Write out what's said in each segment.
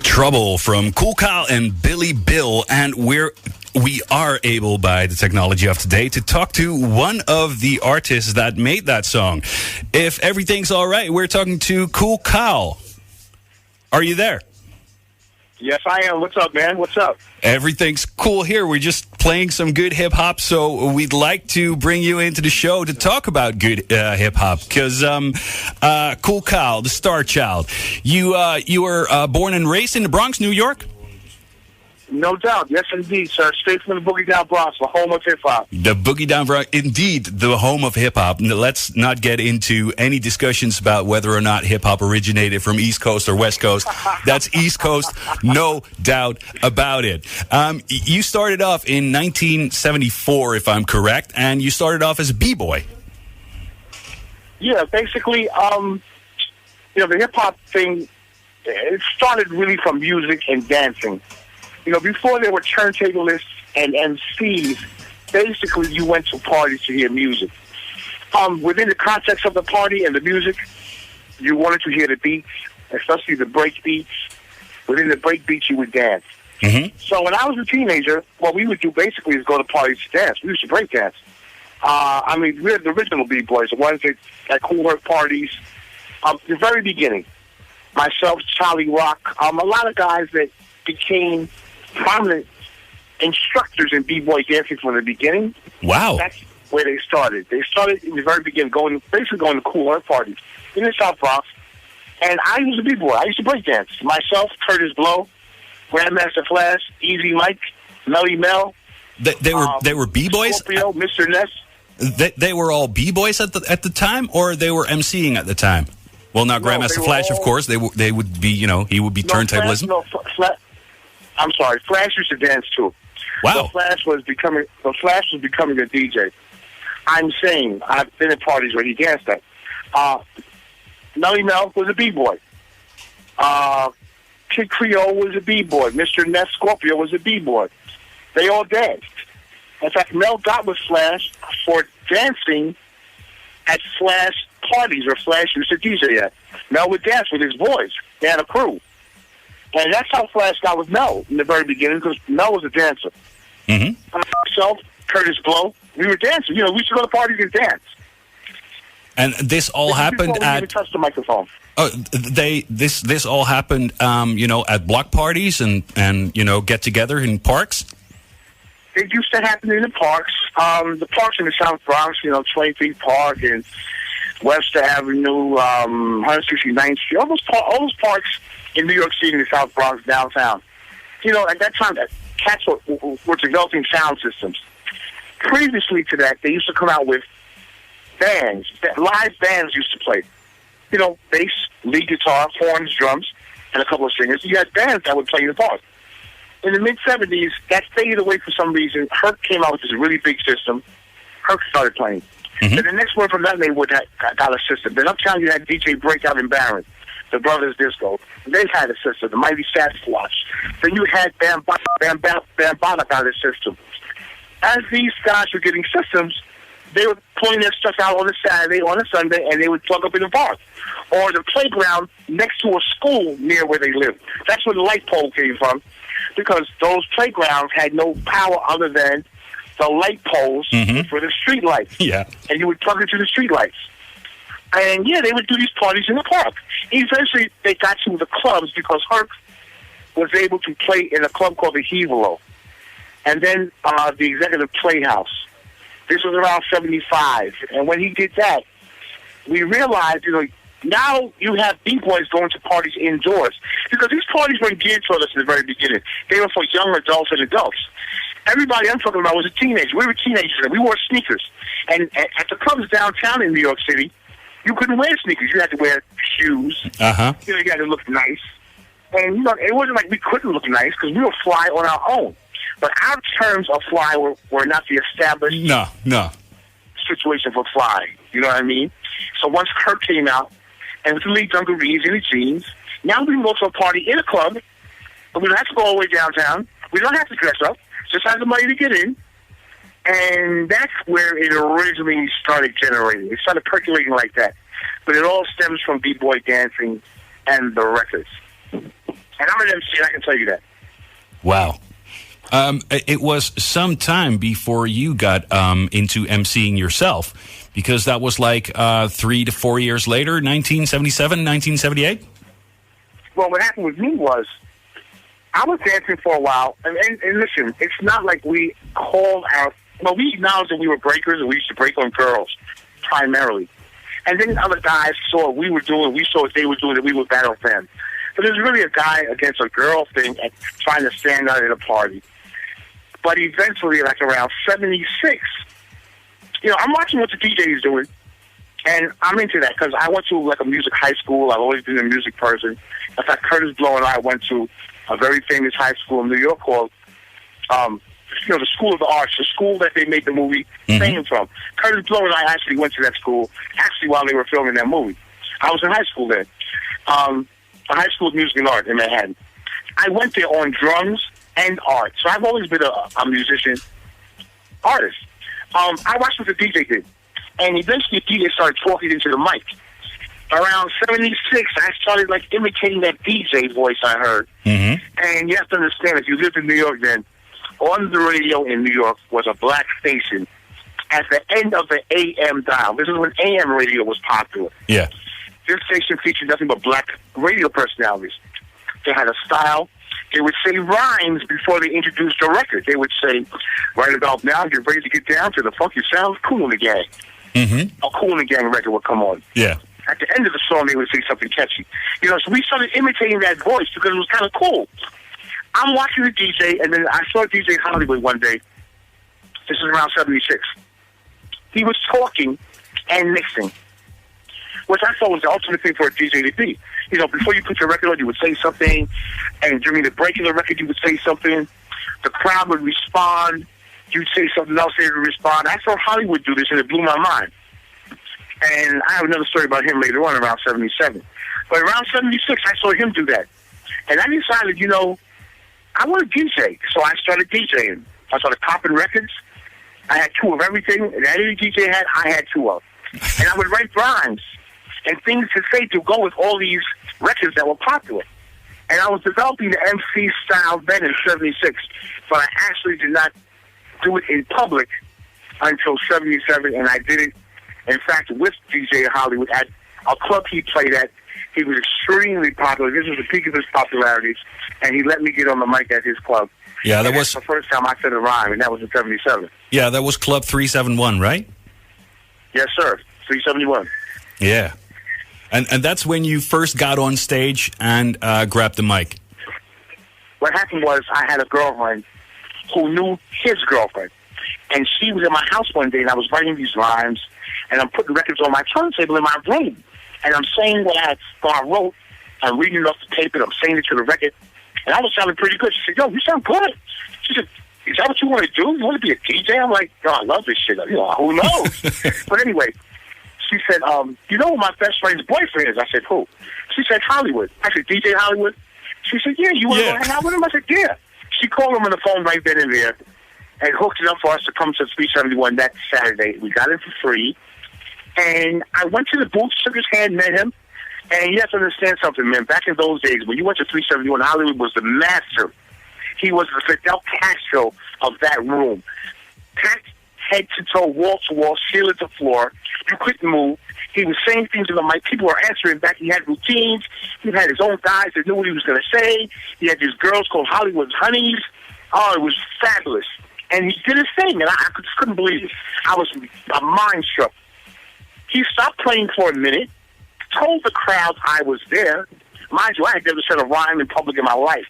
Trouble from Kool and Billy Bill, and we are able, by the technology of today, to talk to one of the artists that made that song. If everything's all right, we're talking to Kool. Are you there? Yes, I am. What's up, man? What's up? Everything's cool here. We're just playing some good hip-hop, so we'd like to bring you into the show to talk about good hip-hop. Because, Kool, the Starchild, you were born and raised in the Bronx, New York? No doubt. Yes, indeed, sir. Straight from the Boogie Down Bronx, the home of hip-hop. The Boogie Down Bronx, indeed, the home of hip-hop. Let's not get into any discussions about whether or not hip-hop originated from East Coast or West Coast. That's East Coast, no doubt about it. You started off in 1974, if I'm correct, and you started off as a b-boy. Yeah, basically, the hip-hop thing, it started really from music and dancing. Before there were turntablists and MCs, basically you went to parties to hear music. Within the context of the party and the music, you wanted to hear the beats, especially the break beats. Within the break beats, you would dance. Mm-hmm. So when I was a teenager, what we would do basically is go to parties to dance. We used to break dance. We're the original B-boys, the ones that at Kool parties. The very beginning, myself, Charlie Rock, a lot of guys that became prominent instructors in b-boy dancing from the beginning. Wow. That's where they started. They started in the very beginning, going to Kool parties in the South Bronx. And I was a b-boy. I used to break dance. Myself, Curtis Blow, Grandmaster Flash, Easy Mike, Melly Mel. They were b-boys? Scorpio, Mr. Ness. They were all b-boys at the time, or they were MCing at the time? Well, now Grandmaster Flash, of course, they would be, he would be turntablism. I'm sorry, Flash used to dance too. Wow. The Flash was becoming a DJ. I'm saying, I've been at parties where he danced at. Melly Mel was a b-boy. Kid Creole was a b-boy. Mr. Ness Scorpio was a b-boy. They all danced. In fact, Mel got with Flash for dancing at Flash parties where Flash used to DJ at. Mel would dance with his boys. They had a crew. And that's how Flash got with Mel in the very beginning, because Mel was a dancer. Mm-hmm. Myself, Curtis Blow, we were dancing. We used to go to parties and dance. And this all happened at... We touch the microphone. Oh, this all happened, at block parties and get together in parks. It used to happen in the parks. The parks in the South Bronx, 23 Park and Webster Avenue, 169th Street, all those parks in New York City, in the South Bronx, downtown. At that time, cats were developing sound systems. Previously to that, they used to come out with bands. Live bands used to play. Bass, lead guitar, horns, drums, and a couple of singers. You had bands that would play in the park. In the mid-'70s, that faded away for some reason. Herc came out with this really big system. Herc started playing. Mm-hmm. And the next one from that neighborhood got a system. Then uptown, you had DJ Breakout and Barron, the Brothers Disco. They had a system, the Mighty Sasquatch. Then you had Bambaataa got a system. As these guys were getting systems, they were pulling their stuff out on a Saturday, on a Sunday, and they would plug up in the park. Or the playground next to a school near where they lived. That's where the light pole came from, because those playgrounds had no power other than the light poles for the street lights. Yeah. And you would plug into the street lights. And, they would do these parties in the park. Eventually, they got to the clubs because Herc was able to play in a club called the Hevelo. And then the Executive Playhouse. This was around 75. And when he did that, we realized, now you have B-boys going to parties indoors. Because these parties weren't geared toward us in the very beginning. They were for young adults and adults. Everybody I'm talking about was a teenager. We were teenagers. We wore sneakers. And at the clubs downtown in New York City, you couldn't wear sneakers. You had to wear shoes. Uh-huh. You had to look nice. And, it wasn't like we couldn't look nice because we were fly on our own. But our terms of fly were not the established situation for fly. You know what I mean? So once Kurt came out, and with the lead dungarees and the jeans, now we can go to a party in a club, but we don't have to go all the way downtown. We don't have to dress up. Just have the money to get in. And that's where it originally started generating. It started percolating like that. But it all stems from B-boy dancing and the records. And I'm an MC, and I can tell you that. Wow. It was some time before you got into MCing yourself, because that was like 3 to 4 years later, 1977, 1978? Well, what happened with me was, I was dancing for a while, and listen, it's not like we called out. Well, we acknowledged that we were breakers, and we used to break on girls, primarily. And then other guys saw what we were doing, we saw what they were doing, and we would battle them. But there's really a guy against a girl thing and trying to stand out at a party. But eventually, like around 76, I'm watching what the DJ is doing, and I'm into that because I went to like a music high school. I've always been a music person. In fact, Curtis Blow and I went to a very famous high school in New York called, the School of the Arts, the school that they made the movie Fame from. Curtis Blow and I actually went to that school, while they were filming that movie. I was in high school then, a high school of music and art in Manhattan. I went there on drums and art. So I've always been a musician, artist. I watched what the DJ did. And eventually the DJ started talking into the mic. Around 76, I started like imitating that DJ voice I heard. Mm-hmm. And you have to understand, if you lived in New York then, on the radio in New York was a black station at the end of the AM dial. This is when AM radio was popular. Yeah. This station featured nothing but black radio personalities. They had a style. They would say rhymes before they introduced the record. They would say, right about now, you're ready to get down to the funky sound of Kool and the Gang. Mm-hmm. A Kool and the Gang record would come on. Yeah. At the end of the song, they would say something catchy. So we started imitating that voice because it was kind of cool. I'm watching the DJ, and then I saw DJ Hollywood one day. This is around 76. He was talking and mixing, which I thought was the ultimate thing for a DJ to be. Before you put your record on, you would say something, and during the break of the record, you would say something. The crowd would respond. You'd say something else, they would respond. I saw Hollywood do this, and it blew my mind. And I have another story about him later on, around 77. But around 76, I saw him do that. And I decided, I want to DJ. So I started DJing. I started copping records. I had 2 of everything. And any DJ had, I had 2 of. And I would write rhymes and things to say to go with all these records that were popular. And I was developing the MC style then in 76, but I actually did not do it in public until 77, and I did it, in fact, with DJ Hollywood at a club he played at. He was extremely popular. This was the peak of his popularity, and he let me get on the mic at his club. Yeah, that was the first time I said a rhyme, and that was in 77. Yeah, that was Club 371, right? Yes, sir. 371. Yeah. And that's when you first got on stage and grabbed the mic. What happened was I had a girlfriend who knew his girlfriend. And she was in my house one day, and I was writing these rhymes, and I'm putting records on my turntable in my room. And I'm saying what I wrote. I'm reading it off the tape, and I'm saying it to the record. And I was sounding pretty good. She said, "Yo, you sound good." She said, "Is that what you want to do? You want to be a DJ?" I'm like, "Yo, I love this shit. Who knows?" But anyway, she said, "You know what my best friend's boyfriend is?" I said, "Who?" She said, "Hollywood." I said, "DJ Hollywood?" She said, "Yeah, you want to go hang out with him?" I said, "Yeah." She called him on the phone right then and there and hooked it up for us to come to 371 that Saturday. We got him for free. And I went to the booth, shook his hand, met him. And you have to understand something, man. Back in those days, when you went to 371, Hollywood was the master. He was the Fidel Castro of that room. Packed head to toe, wall to wall, ceiling to floor. You couldn't move. He was saying things to the mic. People were answering back. He had routines. He had his own guys that knew what he was going to say. He had these girls called Hollywood's Honeys. Oh, it was fabulous. And he did his thing, and I just couldn't believe it. I was mind struck. He stopped playing for a minute, told the crowd I was there. Mind you, I had never said a rhyme in public in my life.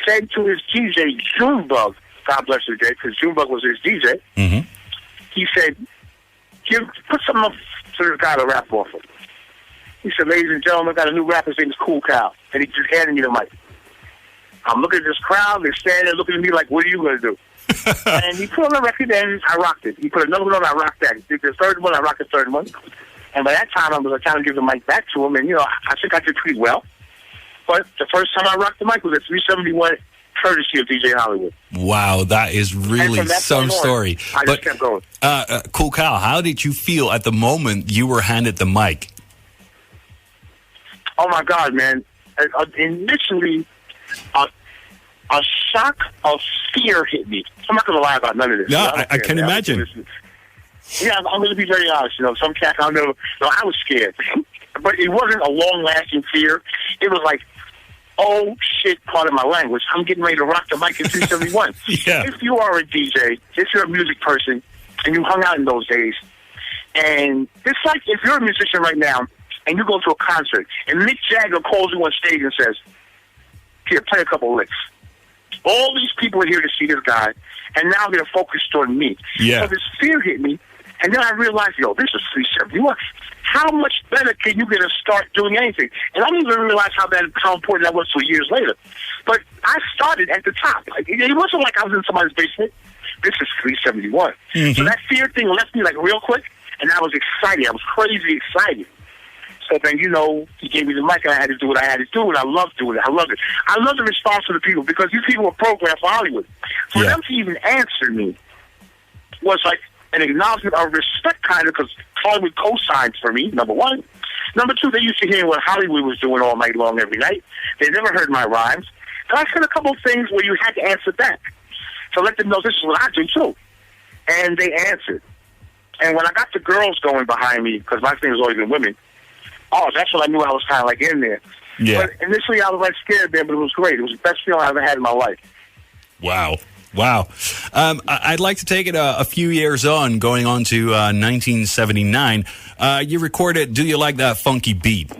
Said to his DJ, Junebug, God bless his day, because Junebug was his DJ. Mm-hmm. He said, put something up for this guy to rap off of. He said, "Ladies and gentlemen, I got a new rapper. His name is Kool." And he just handed me the mic. I'm looking at this crowd. They're standing there looking at me like, "What are you going to do?" And he put on the record, and I rocked it. He put another one on, I rocked that. He did the third one, I rocked the third one. And by that time, I was trying to give the mic back to him, and, I think I did pretty well. But the first time I rocked the mic was at 371 courtesy of DJ Hollywood. Wow, that is really some story. I just kept going. Kool Cal, how did you feel at the moment you were handed the mic? Oh my God, man! Initially, a shock of fear hit me. I'm not going to lie about none of this. No, I can imagine. Yeah, I'm going to be very honest. Some cats I know. No, I was scared, but it wasn't a long-lasting fear. It was like, oh shit, part of my language. I'm getting ready to rock the mic in 371. Yeah. If you are a DJ, if you're a music person, and you hung out in those days, and it's like if you're a musician right now and you go to a concert and Mick Jagger calls you on stage and says, "Here, play a couple licks." All these people are here to see this guy, and now they're focused on me. Yeah. So this fear hit me, and then I realized, this is 371. How much better can you get to start doing anything? And I didn't even realize how important that was till years later. But I started at the top. It wasn't like I was in somebody's basement. This is 371. Mm-hmm. So that fear thing left me real quick, and I was excited. I was crazy excited. So then, he gave me the mic, and I had to do what I had to do, and I loved doing it. I loved it. I love the response of the people, because these people were programmed for Hollywood. For them to even answer me was like an acknowledgement of respect, kind of, because Hollywood co-signed for me, number one. Number two, they used to hear what Hollywood was doing all night long, every night. They never heard my rhymes. And I said a couple of things where you had to answer back. So let them know this is what I do, too. And they answered. And when I got the girls going behind me, because my thing has always been women, that's when I knew I was kind of in there. Yeah. But initially I was scared there, but it was great. It was the best feeling I ever had in my life. Wow. I'd like to take it a few years on, going on to 1979. You recorded "Do You Like That Funky Beat"?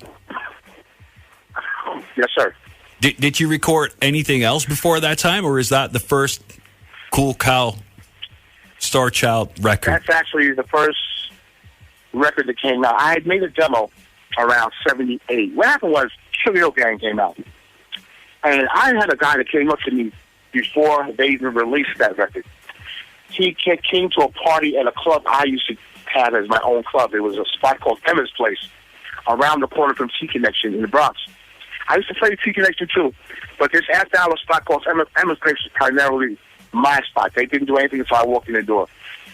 Yes, sir. Did you record anything else before that time, or is that the first Kool Cal Starchild record? That's actually the first record that came out. I had made a demo around 78. What happened was Sugar Hill Gang came out. And I had a guy that came up to me before they even released that record. He came to a party at a club I used to have as my own club. It was a spot called Emma's Place, around the corner from T-Connection in the Bronx. I used to play T-Connection too, but this after-hour spot called Emma's Place was primarily my spot. They didn't do anything until I walked in the door.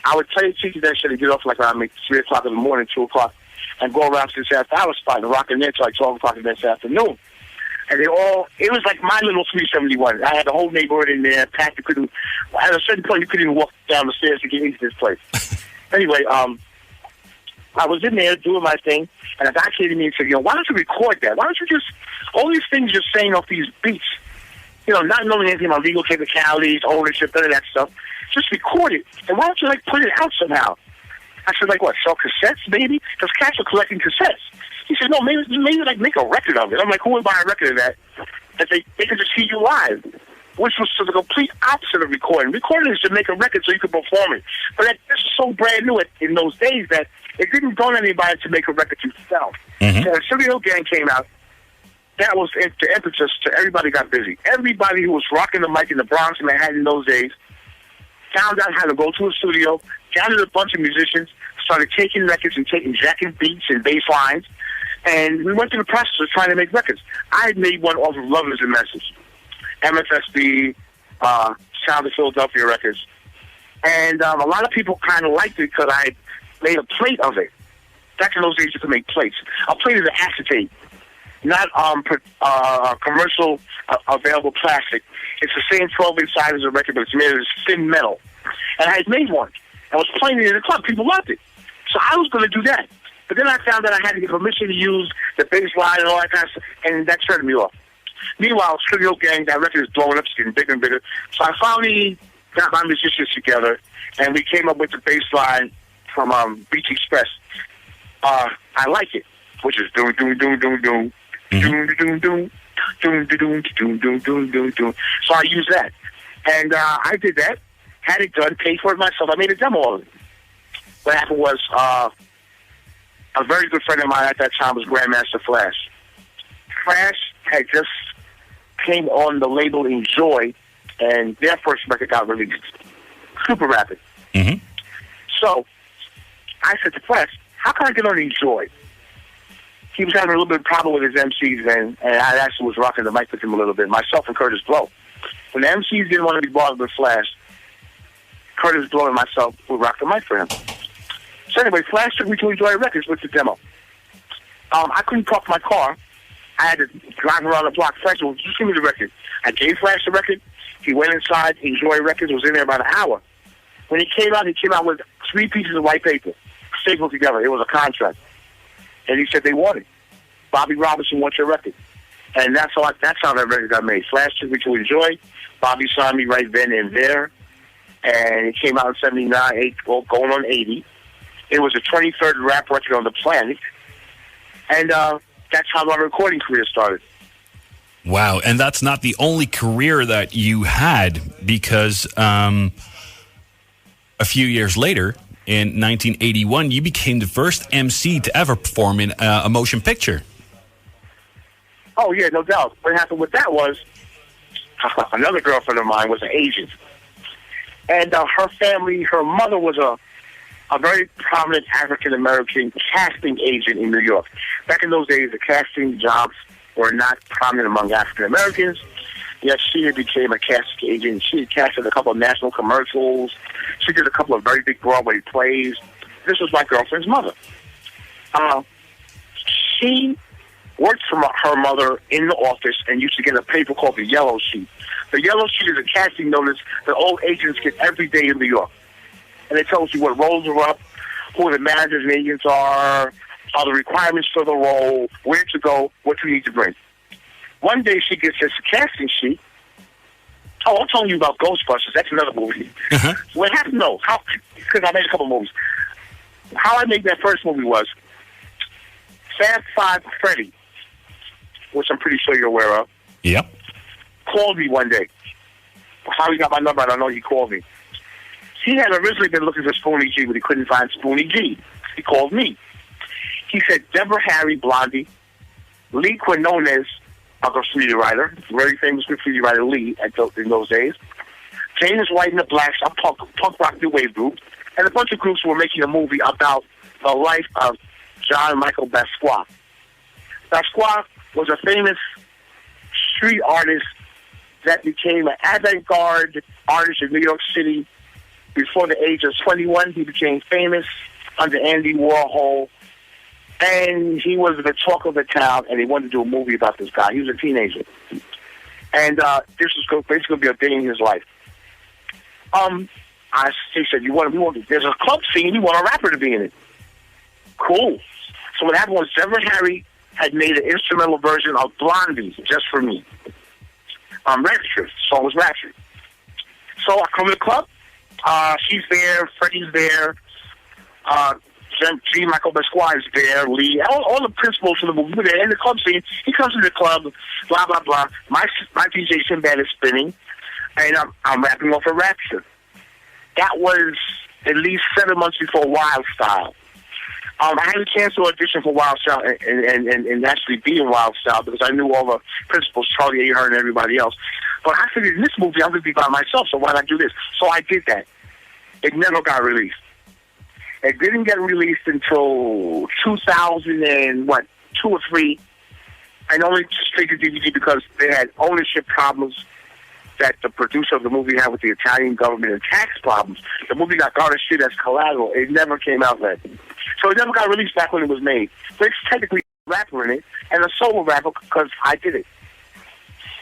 I would play T-Connection and get off around 3 o'clock in the morning, 2 o'clock, and go around to this after-hour spot and rock in there until 12 o'clock the next afternoon. And it was like my little 371. I had the whole neighborhood in there, packed. At a certain point, you couldn't even walk down the stairs to get into this place. Anyway, I was in there doing my thing, and a guy came to me and said, why don't you record that? Why don't you just, all these things you're saying off these beats, not knowing anything about legal technicalities, ownership, none of that stuff, just record it. And why don't you, put it out somehow? I said, what, sell cassettes, maybe? Because cats are collecting cassettes. He said, no, maybe make a record of it. I'm like, who would buy a record of that? That they can just see you live, which was the complete opposite of recording. Recording is to make a record so you can perform it. But this is so brand new in those days that it didn't dawn on anybody to make a record yourself. Mm-hmm. So when Sugar Hill Gang came out, that was the impetus to everybody got busy. Everybody who was rocking the mic in the Bronx and Manhattan in those days found out how to go to a studio, gathered a bunch of musicians, started taking records and jacking beats and bass lines, and we went through the process of trying to make records. I had made one off of Love Is a Message, MFSB, Sound of Philadelphia Records, and a lot of people kind of liked it because I made a plate of it. Back in those days, you could make plates. A plate is an acetate, not commercial available plastic. It's the same 12-inch size as a record, but it's made of thin metal. And I had made one. I was playing it in the club. People loved it. So I was going to do that. But then I found that I had to get permission to use the bass line and all that kind of stuff, and that turned me off. Meanwhile, Sugar Hill Gang, that record is blowing up, it's getting bigger and bigger. So I finally got my musicians together, and we came up with the bass line from Beach Express. I Like It, which is doom doom doom doom doom doom doom doom doom doom doom doom doom doom. So I used that, and I did that, had it done, paid for it myself. I made a demo of it. What happened was a very good friend of mine at that time was Grandmaster Flash. Flash had just came on the label Enjoy, and their first record got released. Super rapid. Mm-hmm. So I said to Flash, how can I get on Enjoy? He was having a little bit of problem with his MCs then, and I actually was rocking the mic with him a little bit, myself and Curtis Blow. When the MCs didn't want to be bothered with Flash, Curtis Blow and myself would rock the mic for him. So anyway, Flash took me to Enjoy Records with the demo. I couldn't park my car. I had to drive around the block. Flash said, just give me the record. I gave Flash the record. He went inside. Enjoy Records was in there about an hour. When he came out with 3 pieces of white paper stapled together. It was a contract. And he said they wanted. Bobby Robinson wants your record. And that's how that record got made. Flash took me to Enjoy. Bobby signed me right then and there. And it came out in 79, going on 80. It was the 23rd rap record on the planet. And that's how my recording career started. Wow, and that's not the only career that you had, because a few years later, in 1981, you became the first MC to ever perform in a motion picture. Oh, yeah, no doubt. What happened with that was another girlfriend of mine was an agent. And her family, her mother was a very prominent African-American casting agent in New York. Back in those days, the casting jobs were not prominent among African-Americans. Yet she had became a casting agent. She had casted a couple of national commercials. She did a couple of very big Broadway plays. This was my girlfriend's mother. She worked for her mother in the office and used to get a paper called the Yellow Sheet. The Yellow Sheet is a casting notice that all agents get every day in New York. And it tells you what roles are up, who the managers and agents are the requirements for the role, where to go, what you need to bring. One day she gets this casting sheet. Oh, I'm telling you about Ghostbusters. That's another movie. Uh-huh. What happened? No, because I made a couple movies. How I made that first movie was Fab Five Freddy, which I'm pretty sure you're aware of. Yep. Called me one day. How he got my number, I don't know. He called me. He had originally been looking for Spoonie G, but he couldn't find Spoonie G. He called me. He said, Deborah Harry, Blondie, Lee Quinones, a graffiti writer, very famous graffiti writer Lee in those days, James White and the Blacks, a punk rock new wave group, and a bunch of groups were making a movie about the life of John Michael Basquiat. Basquiat was a famous street artist that became an avant-garde artist in New York City. Before the age of 21, he became famous under Andy Warhol. And he was the talk of the town, and he wanted to do a movie about this guy. He was a teenager. And this was basically going to be a day in his life. He said, there's a club scene, you want a rapper to be in it. Cool. So what happened was Deborah Harry had made an instrumental version of Blondie just for me. Rapture. The song was Rapture. So I come to the club. She's there. Freddie's there. G. Michael Basquiat is there. Lee. All the principals from the movie were there. In the club scene, he comes to the club. Blah blah blah. My DJ Sinbad is spinning, and I'm rapping off a Rapture. That was at least 7 months before Wild Style. I had a chance to audition for Wild Style and actually be in Wild Style because I knew all the principals, Charlie Ahern and everybody else. But I figured in this movie I'm going to be by myself, so why not do this? So I did that. It never got released. It didn't get released until 2002 or 3, and only straight to DVD because they had ownership problems that the producer of the movie had with the Italian government and tax problems. The movie got garnished as collateral. It never came out then. So it never got released back when it was made. So it's technically a rapper in it, and a solo rapper because I did it.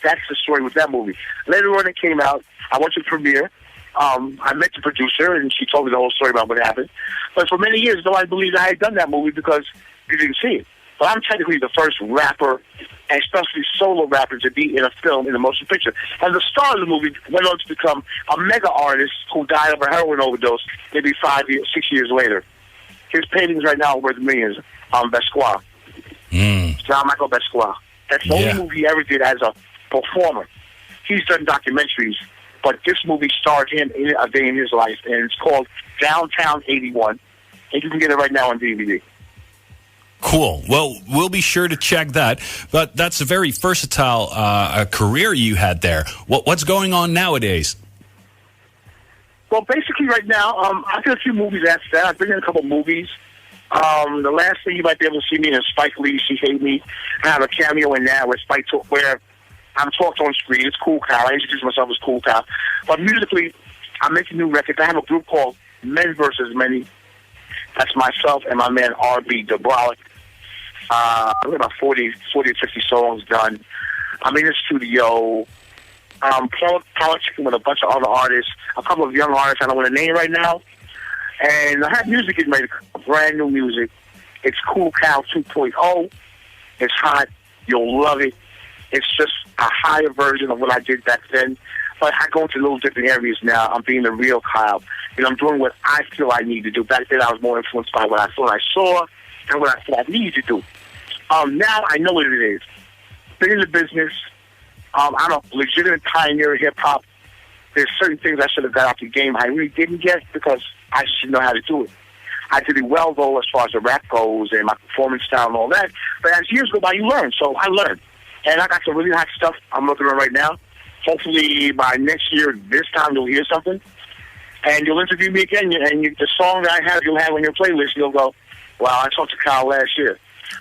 That's the story with that movie. Later on it came out. I went to the premiere. I met the producer, and she told me the whole story about what happened. But for many years, nobody believed I had done that movie because you didn't see it. But I'm technically the first rapper, and especially solo rapper, to be in a film, in a motion picture. And the star of the movie went on to become a mega artist who died of a heroin overdose maybe 6 years later. His paintings right now are worth millions. Basquiat. John Michael Basquiat. That's the only movie he ever did as a performer. He's done documentaries, but this movie starred him in a day in his life, and it's called Downtown 81, and you can get it right now on DVD. Cool. Well, we'll be sure to check that. But that's a very versatile career you had there. What's going on nowadays? Well, basically right now, I did a few movies after that. I've been in a couple movies. The last thing you might be able to see me in is Spike Lee, She Hate Me. I have a cameo in that where I'm talked on screen. It's Kool. I introduce myself as Kool. But musically, I'm making new records. I have a group called Men vs. Many. That's myself and my man R.B. Dubrolic. We're about 40 to 50 songs done. I'm in the studio. Politicking with a bunch of other artists, a couple of young artists I don't want to name right now. And I have music getting ready to come, brand new music. It's Kool Cow 2.0. It's hot. You'll love it. It's just a higher version of what I did back then. But I go into little different areas now. I'm being the real Kyle. I'm doing what I feel I need to do. Back then I was more influenced by what I thought I saw and what I thought I needed to do. Now I know what it is. Been in the business. I'm a legitimate pioneer of hip-hop. There's certain things I should have got out the game I really didn't get because I just didn't know how to do it. I did it well, though, as far as the rap goes and my performance style and all that. But as years go by, you learn. So I learned. And I got some really hot stuff I'm looking at right now. Hopefully by next year, this time, you'll hear something. And you'll interview me again. And the song that I have, you'll have on your playlist. You'll go, wow, I talked to Kyle last year.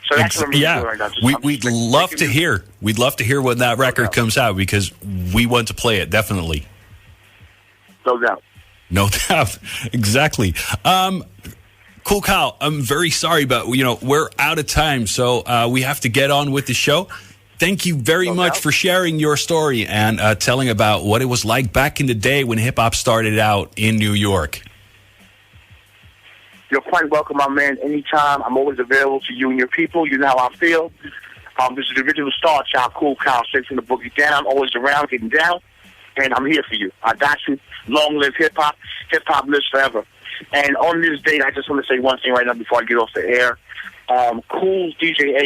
So that's what I'm doing right now. We'd love to hear. We'd love to hear when that record comes out because we want to play it, definitely. No doubt. No doubt. Exactly. Kool Kyle, I'm very sorry, but we're out of time, so we have to get on with the show. Thank you very much for sharing your story and telling about what it was like back in the day when hip-hop started out in New York. You're quite welcome, my man, anytime. I'm always available to you and your people. You know how I feel. This is the original Starchild, Kool Kyle, straight from the boogie down, always around, getting down, and I'm here for you. I got you. Long live hip-hop. Hip-hop lives forever. And on this date, I just want to say one thing right now before I get off the air. Kool's DJ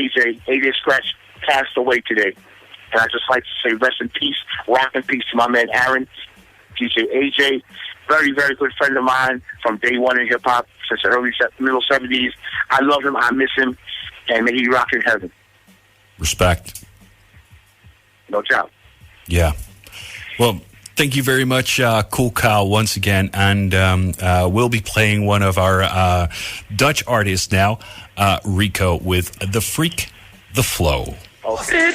AJ Scratch, passed away today. And I just like to say rest in peace, rock in peace to my man Aaron, DJ AJ. Very, very good friend of mine from day one in hip-hop since the middle 70s. I love him. I miss him. And may he rock in heaven. Respect. No doubt. Yeah. Well, thank you very much, Kool Kyle, once again. And we'll be playing one of our Dutch artists now, Rico, with The Freak, The Flow. Okay.